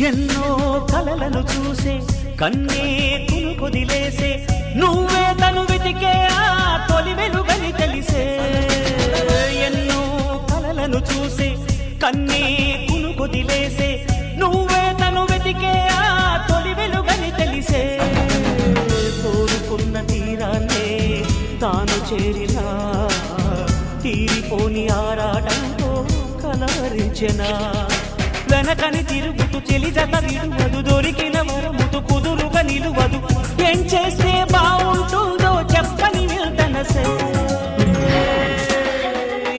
ఎన్నో కలలను చూసే కన్నే కునుకొదిలేసే నువ్వే తను వెతికే ఆ తొలి వెలుగని తెలిసే ఎన్నో కలలను చూసే కన్నే కునుకొదిలేసే నువ్వే తను వెతికే ఆ తొలి వెలుగని తెలిసే కోరుకున్న తీరాన్నే తాను చేరినా తీరిపోని ఆరాటంతో కలవరించెనా వెనకని తిరుగుతూ చెలి జత విడువదు దొరికిన వరముతు కుదురుగా నిలువదు ఏం చేస్తే బాగుంటుందో చెప్పని నిల్తనసే